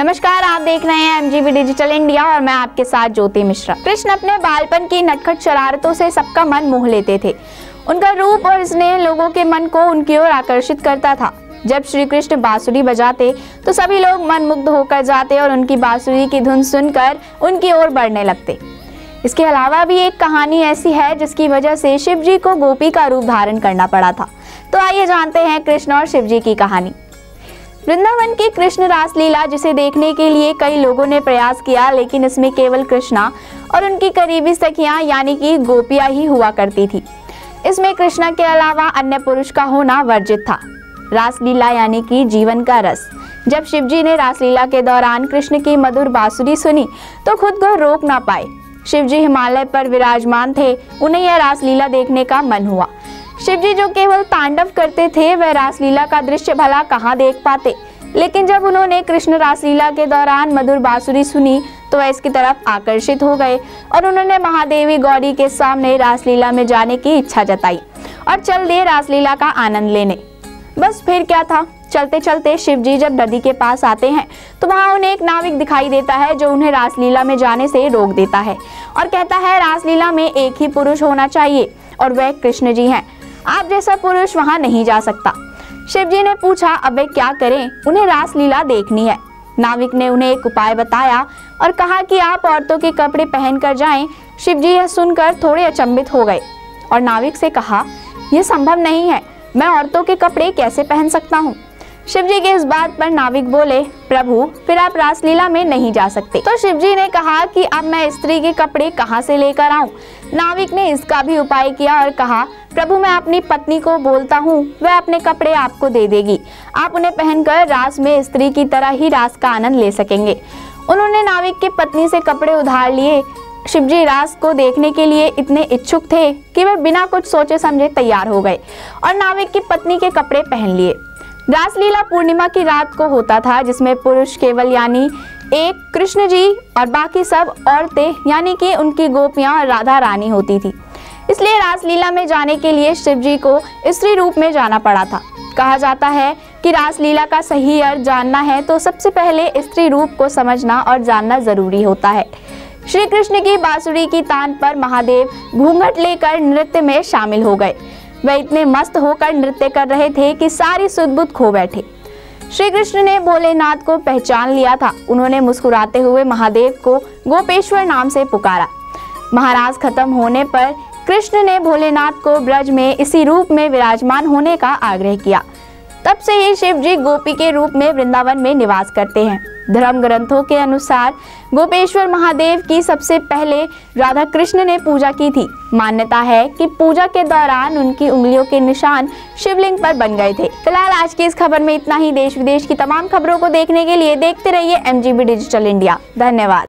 नमस्कार, आप देख रहे हैं MGB डिजिटल इंडिया और मैं आपके साथ ज्योति मिश्रा। कृष्ण अपने बालपन की नटखट शरारतों से सबका मन मोह लेते थे। उनका रूप और स्नेह लोगों के मन को उनकी ओर आकर्षित करता था। जब श्री कृष्ण बांसुरी बजाते तो सभी लोग मनमुग्ध होकर जाते और उनकी बांसुरी की धुन सुनकर उनकी ओर बढ़ने लगते। इसके अलावा भी एक कहानी ऐसी है जिसकी वजह से शिव जी को गोपी का रूप धारण करना पड़ा था। तो आइए जानते हैं कृष्ण और शिव जी की कहानी। वृंदावन की कृष्ण रासलीला, जिसे देखने के लिए कई लोगों ने प्रयास किया, लेकिन इसमें केवल कृष्णा और उनकी करीबी सखियां यानी कि गोपियां ही हुआ करती थी। इसमें कृष्णा के अलावा अन्य पुरुष का होना वर्जित था। रासलीला यानी कि जीवन का रस। जब शिव जी ने रासलीला के दौरान कृष्ण की मधुर बांसुरी सुनी तो खुद को रोक ना पाए। शिव जी हिमालय पर विराजमान थे, उन्हें यह रासलीला देखने का मन हुआ। शिव जी जो केवल तांडव करते थे, वह रासलीला का दृश्य भला कहाँ देख पाते। लेकिन जब उन्होंने कृष्ण रासलीला के दौरान मधुर बांसुरी सुनी तो वह इसकी तरफ आकर्षित हो गए और उन्होंने महादेवी गौरी के सामने रासलीला में जाने की इच्छा जताई और चल दिए रासलीला का आनंद लेने। बस फिर क्या था, चलते चलते शिव जी जब नदी के पास आते हैं तो वहाँ उन्हें एक नाविक दिखाई देता है जो उन्हें रासलीला में जाने से रोक देता है और कहता है रासलीला में एक ही पुरुष होना चाहिए और वह कृष्ण जी हैं। आप जैसा पुरुष वहाँ नहीं जा सकता। शिव जी ने पूछा, अब वे क्या करें, उन्हें रासलीला देखनी है। नाविक ने उन्हें एक उपाय बताया और कहा कि आप औरतों के कपड़े पहनकर जाएं। शिव जी यह सुनकर थोड़े अचंभित हो गए और नाविक से कहा, यह संभव नहीं है, मैं औरतों के कपड़े कैसे पहन सकता हूँ। शिव जी के इस बात पर नाविक बोले, प्रभु फिर आप रासलीला में नहीं जा सकते। तो शिव जी ने कहा कि अब मैं स्त्री के कपड़े कहाँ से लेकर आऊं। नाविक ने इसका भी उपाय किया और कहा, प्रभु मैं अपनी पत्नी को बोलता हूँ, वह अपने कपड़े आपको दे देगी, आप उन्हें पहनकर रास में स्त्री की तरह ही रास का आनंद ले सकेंगे। उन्होंने नाविक की पत्नी से कपड़े उधार लिए। शिव जी रास को देखने के लिए इतने इच्छुक थे कि वे बिना कुछ सोचे समझे तैयार हो गए और नाविक की पत्नी के कपड़े पहन लिए। रासलीला पूर्णिमा की रात को होता था, जिसमें पुरुष केवल यानी एक कृष्ण जी और बाकी सब औरतें यानी कि उनकी गोपियां और राधा रानी होती थी। इसलिए रासलीला में जाने के लिए शिव जी को स्त्री रूप में जाना पड़ा था। कहा जाता है कि रासलीला का सही अर्थ जानना है तो सबसे पहले स्त्री रूप को समझना और जानना जरूरी होता है। श्री कृष्ण की बांसुरी की तान पर महादेव घूंघट लेकर नृत्य में शामिल हो गए। वह इतने मस्त होकर नृत्य कर रहे थे कि सारी सुध-बुध खो बैठे। श्री कृष्ण ने भोलेनाथ को पहचान लिया था। उन्होंने मुस्कुराते हुए महादेव को गोपेश्वर नाम से पुकारा। महाराज खत्म होने पर कृष्ण ने भोलेनाथ को ब्रज में इसी रूप में विराजमान होने का आग्रह किया। तब से ही शिव जी गोपी के रूप में वृंदावन में निवास करते हैं। धर्म ग्रंथों के अनुसार गोपेश्वर महादेव की सबसे पहले राधा कृष्ण ने पूजा की थी। मान्यता है कि पूजा के दौरान उनकी उंगलियों के निशान शिवलिंग पर बन गए थे। फिलहाल आज की इस खबर में इतना ही। देश विदेश की तमाम खबरों को देखने के लिए देखते रहिए MGB डिजिटल इंडिया। धन्यवाद।